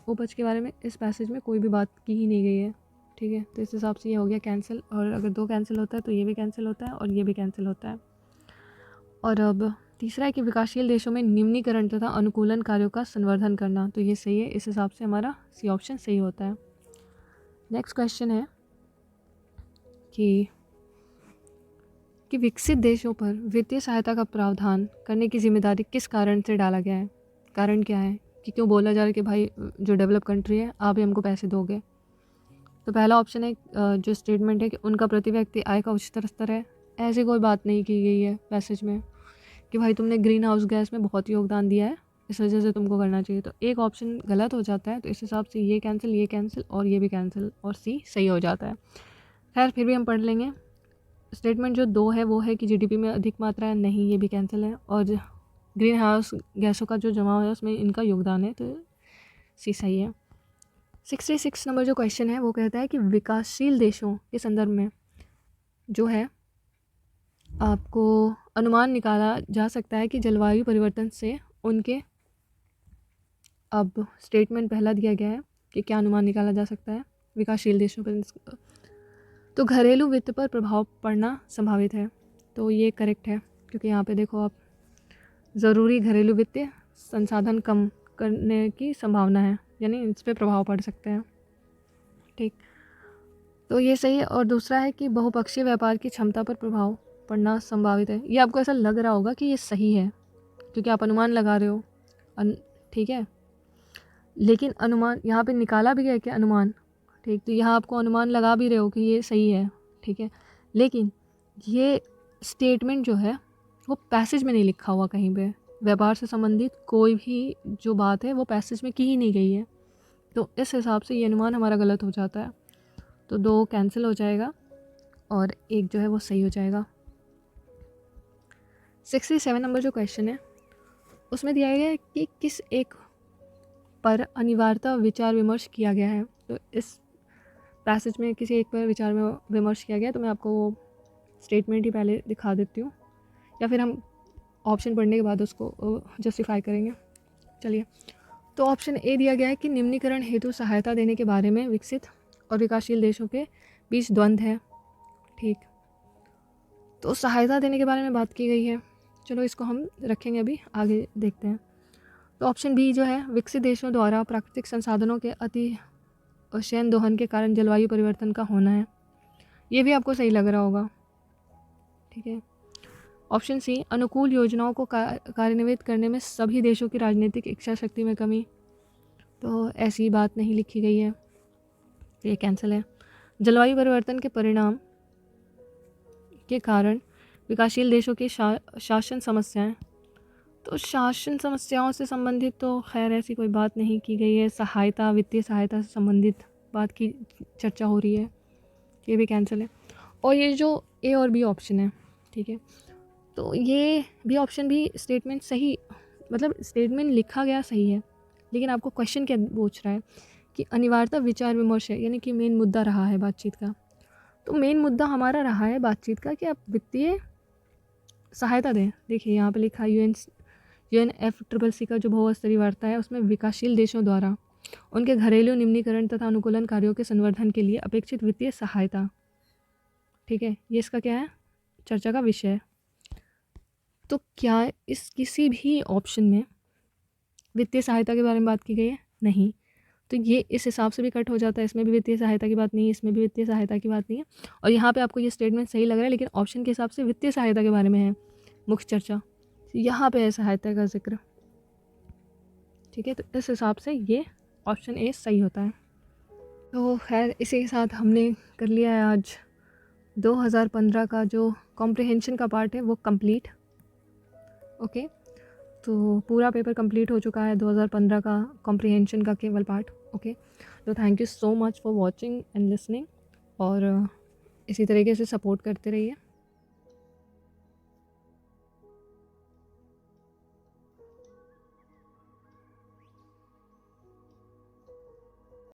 उपज के बारे में इस पैसेज में कोई भी बात की ही नहीं गई है। ठीक है, तो इस हिसाब से ये हो गया कैंसिल, और अगर 2 कैंसिल होता है तो ये भी कैंसिल होता है और ये भी कैंसिल होता है। और अब तीसरा है कि विकासशील देशों में निम्नीकरण तथा अनुकूलन कार्यों का संवर्धन करना, तो ये सही है। इस हिसाब से हमारा सी ऑप्शन सही होता है। नेक्स्ट क्वेश्चन है कि विकसित देशों पर वित्तीय सहायता का प्रावधान करने की जिम्मेदारी किस कारण से डाला गया है? कारण क्या है कि क्यों बोला जा रहा है कि भाई जो डेवलप कंट्री है आप ही हमको पैसे दोगे? तो पहला ऑप्शन है जो स्टेटमेंट है कि उनका प्रति व्यक्ति आय का उच्चतर स्तर है। ऐसी कोई बात नहीं की गई है पैसेज में कि भाई तुमने ग्रीन हाउस गैस में बहुत योगदान दिया है इस वजह से तुमको करना चाहिए। तो एक ऑप्शन गलत हो जाता है, तो इस हिसाब से ये कैंसिल और ये भी कैंसिल और सी सही हो जाता है। खैर फिर भी हम पढ़ लेंगे। स्टेटमेंट जो 2 है वो है कि जीडीपी में अधिक मात्रा है, नहीं ये भी कैंसिल है। और ग्रीन हाउस गैसों का जो जमाव है उसमें इनका योगदान है, तो सी सही है। 66 नंबर जो क्वेश्चन है वो कहता है कि विकासशील देशों के संदर्भ में जो है आपको अनुमान निकाला जा सकता है कि जलवायु परिवर्तन से उनके, अब स्टेटमेंट पहला दिया गया है कि क्या अनुमान निकाला जा सकता है विकासशील देशों पर, तो घरेलू वित्त पर प्रभाव पड़ना संभावित है। तो ये करेक्ट है क्योंकि यहाँ पे देखो आप ज़रूरी घरेलू वित्तीय संसाधन कम करने की संभावना है, यानी इस पर प्रभाव पड़ सकते हैं। ठीक, तो ये सही है। और दूसरा है कि बहुपक्षीय व्यापार की क्षमता पर प्रभाव पड़ना संभावित है। ये आपको ऐसा लग रहा होगा कि ये सही है क्योंकि आप अनुमान लगा रहे हो, ठीक है, लेकिन अनुमान यहाँ पे निकाला भी गया कि अनुमान, ठीक, तो यहाँ आपको अनुमान लगा भी रहे हो कि ये सही है, ठीक है, लेकिन ये स्टेटमेंट जो है वो पैसेज में नहीं लिखा हुआ कहीं पे। व्यापार से संबंधित कोई भी जो बात है वो पैसेज में की ही नहीं गई है, तो इस हिसाब से ये अनुमान हमारा गलत हो जाता है। तो 2 कैंसिल हो जाएगा और 1 जो है वो सही हो जाएगा। 67 नंबर जो क्वेश्चन है उसमें दिया गया है कि किस एक पर अनिवार्यता विचार विमर्श किया गया है। तो इस पैसेज में किसी एक पर विचार में विमर्श किया गया, तो मैं आपको वो स्टेटमेंट ही पहले दिखा देती हूँ या फिर हम ऑप्शन पढ़ने के बाद उसको जस्टिफाई करेंगे। चलिए, तो ऑप्शन ए दिया गया है कि निम्नीकरण हेतु सहायता देने के बारे में विकसित और विकासशील देशों के बीच द्वंद्व है। ठीक, तो सहायता देने के बारे में बात की गई है, चलो इसको हम रखेंगे, अभी आगे देखते हैं। तो ऑप्शन बी जो है विकसित देशों द्वारा प्राकृतिक संसाधनों के अति शयन दोहन के कारण जलवायु परिवर्तन का होना है। ये भी आपको सही लग रहा होगा, ठीक है। ऑप्शन सी अनुकूल योजनाओं को कार्यान्वित करने में सभी देशों की राजनीतिक इच्छा शक्ति में कमी, तो ऐसी बात नहीं लिखी गई है, ये कैंसिल है। जलवायु परिवर्तन के परिणाम के कारण विकासशील देशों की शासन समस्याएं, तो शासन समस्याओं से संबंधित तो खैर ऐसी कोई बात नहीं की गई है। सहायता, वित्तीय सहायता से संबंधित बात की चर्चा हो रही है, ये भी कैंसिल है। और ये जो ए और बी ऑप्शन है, ठीक है, तो ये भी ऑप्शन भी स्टेटमेंट सही, मतलब स्टेटमेंट लिखा गया सही है, लेकिन आपको क्वेश्चन क्या पूछ रहा है कि अनिवार्यता विचार विमर्श है, यानी कि मेन मुद्दा रहा है बातचीत का। तो मेन मुद्दा हमारा रहा है बातचीत का कि आप वित्तीय सहायता दें। देखिए यहाँ पे लिखा UNFCCC का जो बहुस्तरीय वार्ता है उसमें विकासशील देशों द्वारा उनके घरेलू निम्नीकरण तथा अनुकूलन कार्यों के संवर्धन के लिए अपेक्षित वित्तीय सहायता। ठीक है, ये इसका क्या है, चर्चा का विषय है। तो क्या इस किसी भी ऑप्शन में वित्तीय सहायता के बारे में बात की गई है? नहीं। तो ये इस हिसाब से भी कट हो जाता है, इसमें भी वित्तीय सहायता की बात नहीं है, इसमें भी वित्तीय सहायता की बात नहीं है। और यहाँ पे आपको ये स्टेटमेंट सही लग रहा है, लेकिन ऑप्शन के हिसाब से वित्तीय सहायता के बारे में है मुख्य चर्चा, यहाँ पे है सहायता का जिक्र। ठीक है, तो इस हिसाब से ये ऑप्शन ए सही होता है। तो खैर इसी के साथ हमने कर लिया है आज 2015 का जो कॉम्प्रिहेंशन का पार्ट है वो कंप्लीट। ओके, तो पूरा पेपर कंप्लीट हो चुका है 2015 का कॉम्प्रिहेंशन का केवल पार्ट। ओके, तो thank you so much for watching and listening, और इसी तरीके से सपोर्ट करते रहिए।